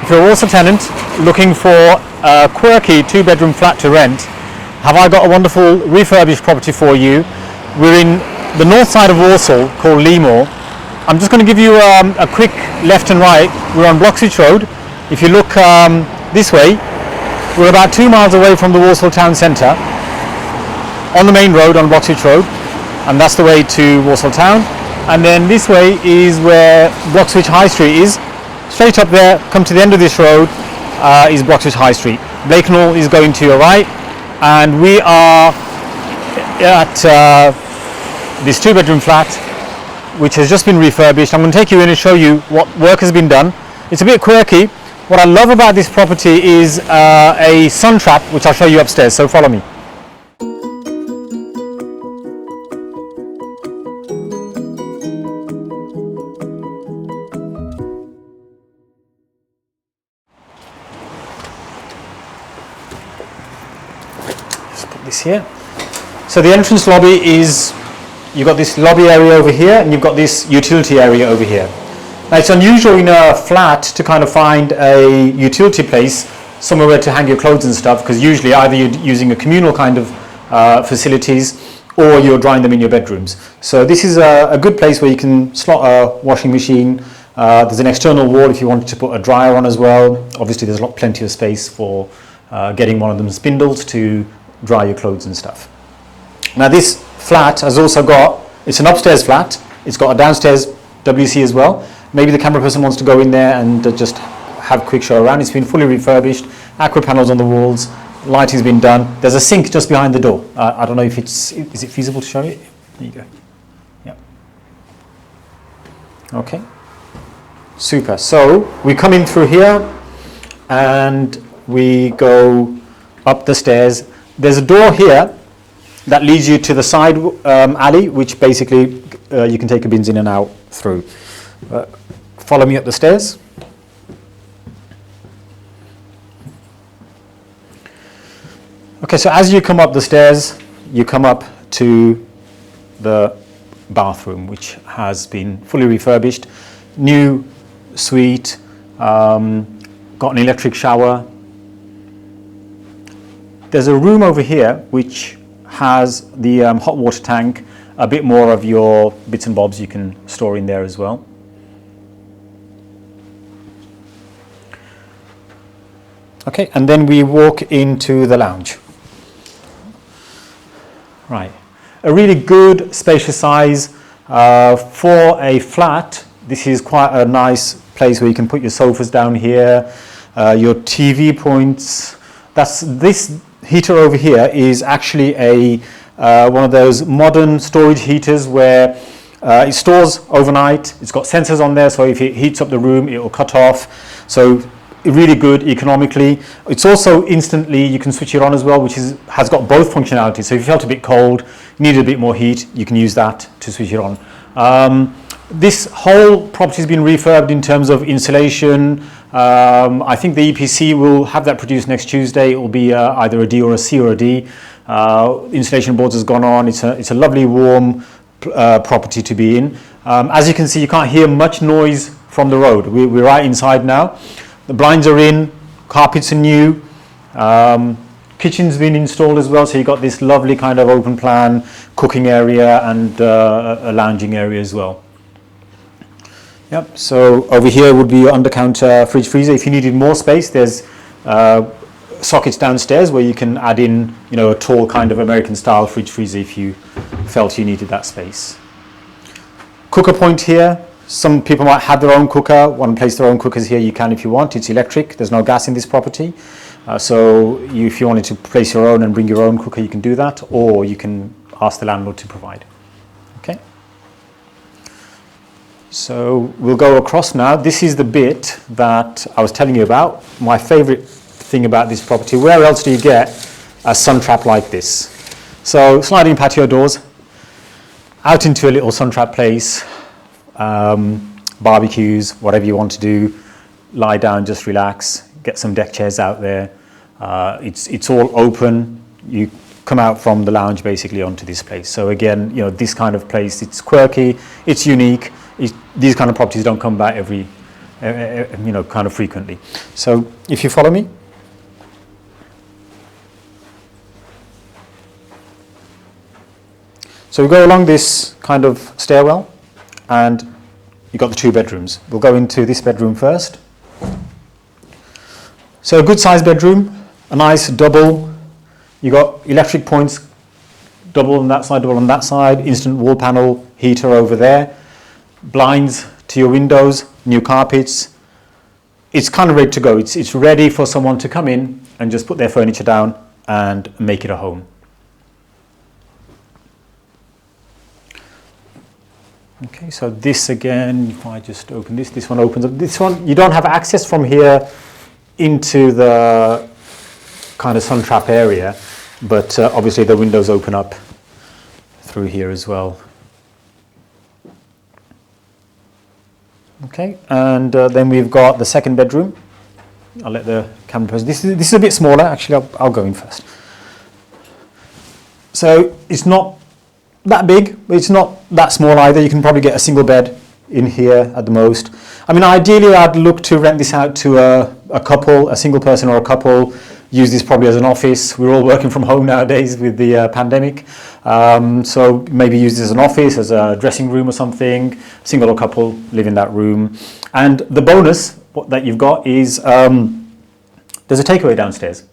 If you're also a tenant looking for a quirky 2-bedroom flat to rent, have I got a wonderful refurbished property for you. We're in the north side of Walsall called Leamore. I'm just going to give you a quick left and right. We're on Bloxwich Road. If you look this way, we're about 2 miles away from the Walsall town centre on the main road on Bloxwich Road, and that's the way to Walsall town. And then this way is where Bloxwich High Street is. Straight up there, come to the end of this road, is Bloxwich High Street. Blakenhall is going to your right, and we are at this 2-bedroom flat which has just been refurbished. I'm going to take you in and show you what work has been done. It's a bit quirky. What I love about this property is a sun trap, which I'll show you upstairs, so follow me. This here. So the entrance lobby is, you've got this lobby area over here and you've got this utility area over here. Now it's unusual in a flat to kind of find a utility place somewhere where to hang your clothes and stuff, because usually either you're using a communal kind of facilities or you're drying them in your bedrooms. So this is a good place where you can slot a washing machine. There's an external wall if you wanted to put a dryer on as well. Obviously there's plenty of space for getting one of them spindles to dry your clothes and stuff. Now this flat has also got, it's an upstairs flat, it's got a downstairs WC as well. Maybe the camera person wants to go in there and just have a quick show around. It's been fully refurbished, aqua panels on the walls, lighting's been done. There's a sink just behind the door. I don't know if is it feasible to show you? There you go. Yeah. Okay. Super. So we come in through here and we go up the stairs. There's a door here that leads you to the side alley, which basically you can take your bins in and out through. Follow me up the stairs. Okay, so as you come up the stairs, you come up to the bathroom, which has been fully refurbished. New suite, got an electric shower. There's a room over here which has the hot water tank, a bit more of your bits and bobs you can store in there as well. Okay, and then we walk into the lounge. Right, a really good spacious size for a flat. This is quite a nice place where you can put your sofas down here, your TV points. This heater over here is actually a one of those modern storage heaters where it stores overnight. It's got sensors on there, so if it heats up the room, it will cut off. So really good economically. It's also instantly, you can switch it on as well, which has got both functionalities. So if you felt a bit cold, needed a bit more heat, you can use that to switch it on. This whole property has been refurbed in terms of insulation. I think the EPC will have that produced next Tuesday. It will be either a D or a C or a D. Insulation boards has gone on. It's a lovely warm property to be in. As you can see, you can't hear much noise from the road. We're right inside now. The blinds are in, carpets are new, kitchen's been installed as well, so you've got this lovely kind of open plan cooking area and a lounging area as well. Yep, so over here would be your under-counter fridge freezer. If you needed more space, there's sockets downstairs where you can add in, a tall kind of American style fridge freezer if you felt you needed that space. Cooker point here. Some people might have their own cooker, want to place their own cookers here, you can if you want. It's electric, there's no gas in this property. So if you wanted to place your own and bring your own cooker, you can do that, or you can ask the landlord to provide. Okay. So we'll go across now. This is the bit that I was telling you about. My favorite thing about this property. Where else do you get a sun trap like this? So sliding patio doors, out into a little sun trap place. Barbecues, whatever you want to do, lie down, just relax, get some deck chairs out there. It's all open. You come out from the lounge basically onto this place. So again, this kind of place, it's quirky, it's unique. These kind of properties don't come back every you know, kind of frequently. So if you follow me. So we go along this kind of stairwell, and you've got the 2 bedrooms. We'll go into this bedroom first. So a good sized bedroom, a nice double. You got electric points, double on that side, double on that side, instant wall panel, heater over there, blinds to your windows, new carpets. It's kind of ready to go. It's ready for someone to come in and just put their furniture down and make it a home. Okay, so this again, if I just open this one opens up. This one, you don't have access from here into the kind of sun trap area, but obviously the windows open up through here as well. Okay, and then we've got the second bedroom. I'll let the camera person. This is a bit smaller. Actually, I'll go in first. So it's not that big, but it's not that small either. You can probably get a single bed in here at the most. I mean, ideally, I'd look to rent this out to a couple, a single person or a couple. Use this probably as an office. We're all working from home nowadays with the pandemic. So maybe use this as an office, as a dressing room or something. Single or couple live in that room. And the bonus that you've got is there's a takeaway downstairs.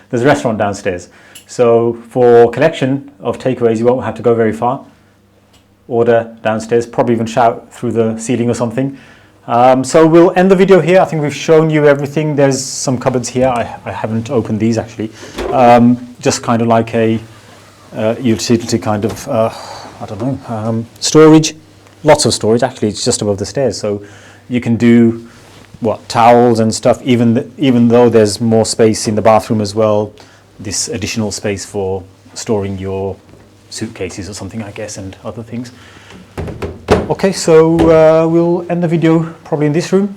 There's a restaurant downstairs. So for collection of takeaways, you won't have to go very far. Order downstairs, probably even shout through the ceiling or something. So we'll end the video here. I think we've shown you everything. There's some cupboards here. I haven't opened these actually. Just kind of like a utility kind of, I don't know, storage. Lots of storage. Actually, it's just above the stairs. So you can do, towels and stuff, even though there's more space in the bathroom as well. This additional space for storing your suitcases or something, I guess, and other things. Okay, so we'll end the video probably in this room.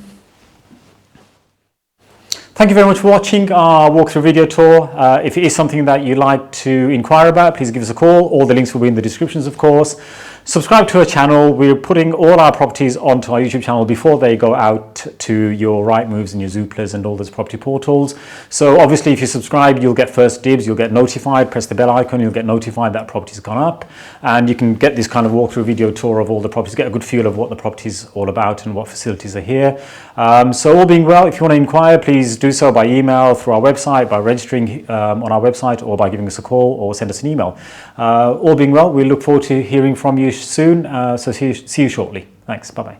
Thank you very much for watching our walkthrough video tour. If it is something that you'd like to inquire about, please give us a call. All the links will be in the descriptions, of course. Subscribe to our channel. We're putting all our properties onto our YouTube channel before they go out to your Rightmoves and your Zooplas and all those property portals. So obviously if you subscribe, you'll get first dibs, you'll get notified, press the bell icon, you'll get notified that property's gone up, and you can get this kind of walkthrough video tour of all the properties, get a good feel of what the property's all about and what facilities are here. So all being well, if you want to inquire, please do so by email, through our website, by registering on our website, or by giving us a call or send us an email. All being well, we look forward to hearing from you soon, so see you shortly. Thanks, bye-bye.